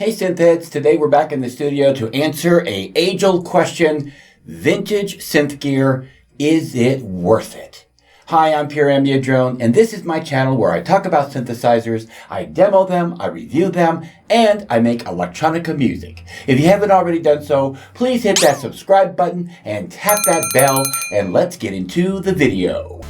Hey synths, today we're back in the studio to answer a age-old question. Vintage synth gear, is it worth it? Hi, I'm Pure Drone, and this is my channel where I talk about synthesizers, I demo them, I review them, and I make electronica music. If you haven't already done so, please hit that subscribe button and tap that bell, and let's get into the video.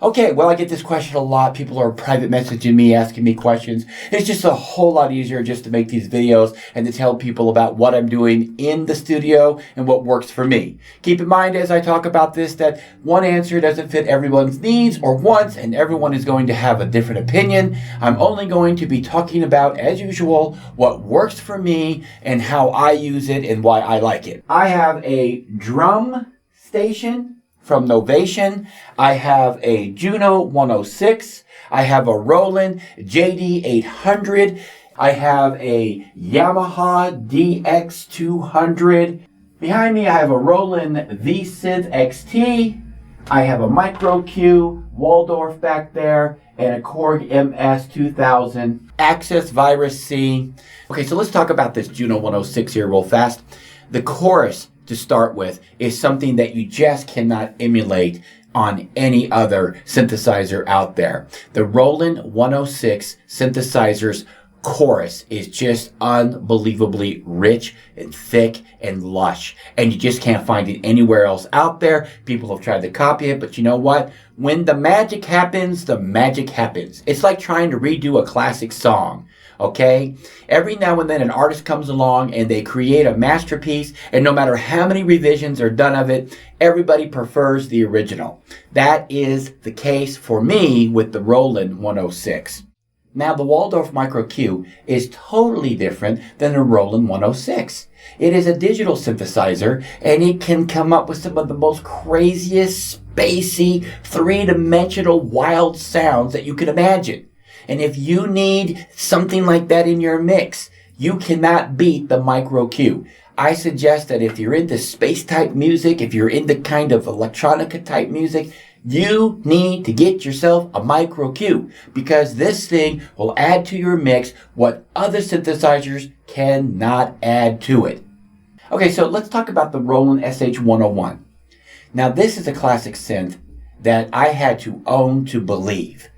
Okay, well, I get this question a lot. People are private messaging me, asking me questions. It's just a whole lot easier just to make these videos and to tell people about what I'm doing in the studio and what works for me. Keep in mind as I talk about this that one answer doesn't fit everyone's needs or wants, and everyone is going to have a different opinion. I'm only going to be talking about, as usual, what works for me and how I use it and why I like it. I have a drum station from Novation. I have a Juno 106. I have a Roland JT800. I have a Yamaha DX200. Behind me I have a Roland V-Synth XT. I have a Micro Q Waldorf back there and a Korg MS2000 Access Virus C. Okay, so let's talk about this Juno 106 here real fast. The chorus to start with is something that you just cannot emulate on any other synthesizer out there. The Roland 106 synthesizer's chorus is just unbelievably rich and thick and lush, and you just can't find it anywhere else out there. People have tried to copy it, but you know what? When the magic happens, the magic happens. It's like trying to redo a classic song. Okay? Every now and then an artist comes along and they create a masterpiece, and no matter how many revisions are done of it, everybody prefers the original. That is the case for me with the Roland 106. Now the Waldorf Micro Q is totally different than the Roland 106. It is a digital synthesizer, and it can come up with some of the most craziest, spacey, three-dimensional wild sounds that you can imagine. And if you need something like that in your mix, you cannot beat the Micro Q. I suggest that if you're into space type music, if you're into kind of electronica type music, you need to get yourself a Micro Q, because this thing will add to your mix what other synthesizers cannot add to it. Okay, so let's talk about the Roland SH101. Now this is a classic synth that I had to own to believe.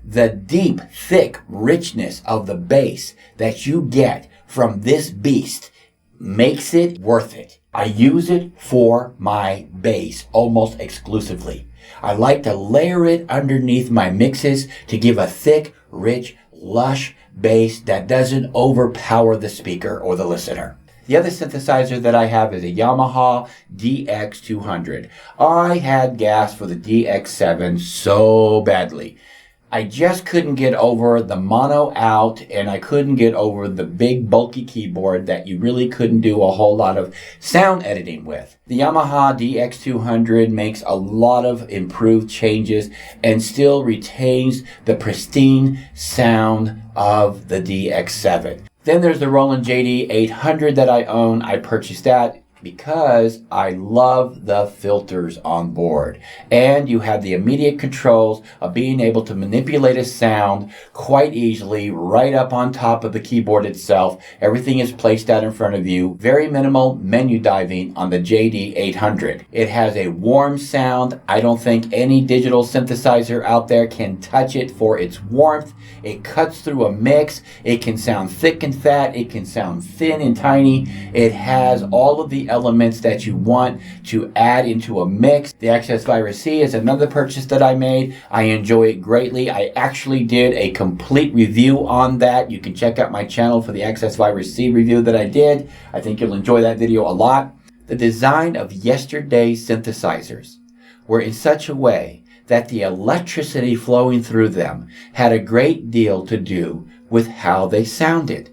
The deep, thick richness of the bass that you get from this beast makes it worth it. I use it for my bass almost exclusively. I like to layer it underneath my mixes to give a thick, rich, lush bass that doesn't overpower the speaker or the listener. The other synthesizer that I have is a Yamaha DX200. I had gas for the DX7 so badly. I just couldn't get over the mono out, and I couldn't get over the big bulky keyboard that you really couldn't do a whole lot of sound editing with. The Yamaha DX200 makes a lot of improved changes and still retains the pristine sound of the DX7. Then there's the Roland JT800 that I own. I purchased that because I love the filters on board, and you have the immediate controls of being able to manipulate a sound quite easily right up on top of the keyboard itself. Everything is placed out in front of you. Very minimal menu diving on the JT800. It has a warm sound. I don't think any digital synthesizer out there can touch it for its warmth. It cuts through a mix. It can sound thick and fat. It can sound thin and tiny. It has all of the elements that you want to add into a mix. The Access Virus C is another purchase that I made. I enjoy it greatly. I actually did a complete review on that. You can check out my channel for the Access Virus C review that I did. I think you'll enjoy that video a lot. The design of yesterday's synthesizers were in such a way that the electricity flowing through them had a great deal to do with how they sounded.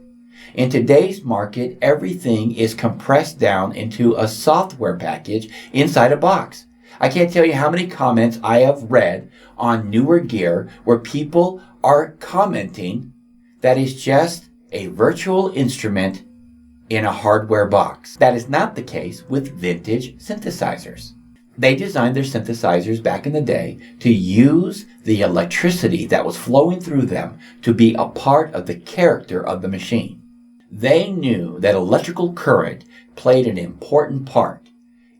In today's market, everything is compressed down into a software package inside a box. I can't tell you how many comments I have read on newer gear where people are commenting that is just a virtual instrument in a hardware box. That is not the case with vintage synthesizers. They designed their synthesizers back in the day to use the electricity that was flowing through them to be a part of the character of the machine. They knew that electrical current played an important part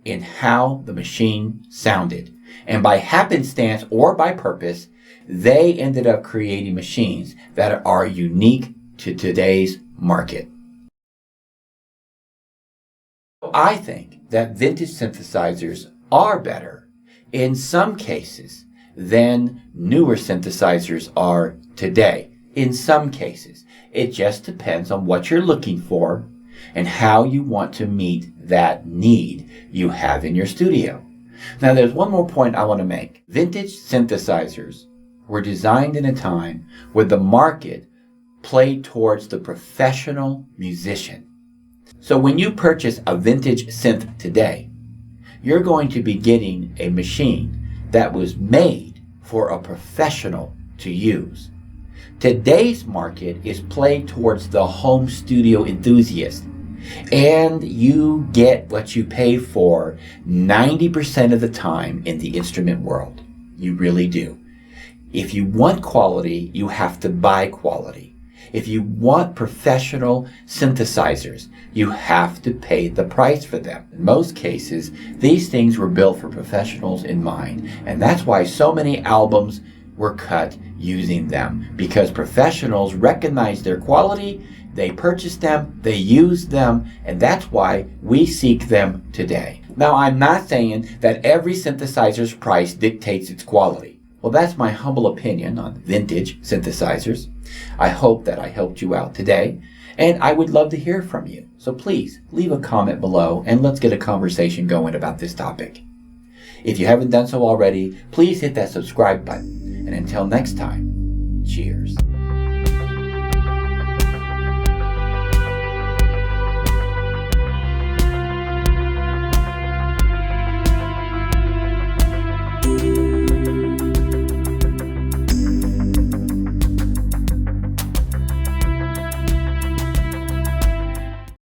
in how the machine sounded. And by happenstance or by purpose, they ended up creating machines that are unique to today's market. I think that vintage synthesizers are better in some cases than newer synthesizers are today. In some cases. It just depends on what you're looking for and how you want to meet that need you have in your studio. Now, there's one more point I want to make. Vintage synthesizers were designed in a time where the market played towards the professional musician. So when you purchase a vintage synth today, you're going to be getting a machine that was made for a professional to use. Today's market is played towards the home studio enthusiast, and you get what you pay for 90% of the time in the instrument world. You really do. If you want quality, you have to buy quality. If you want professional synthesizers, you have to pay the price for them. In most cases, these things were built for professionals in mind, and that's why so many albums were cut using them, because professionals recognize their quality, they purchase them, they use them, and that's why we seek them today. Now, I'm not saying that every synthesizer's price dictates its quality. Well, that's my humble opinion on vintage synthesizers. I hope that I helped you out today, and I would love to hear from you. So please leave a comment below and let's get a conversation going about this topic. If you haven't done so already, please hit that subscribe button. And until next time, cheers.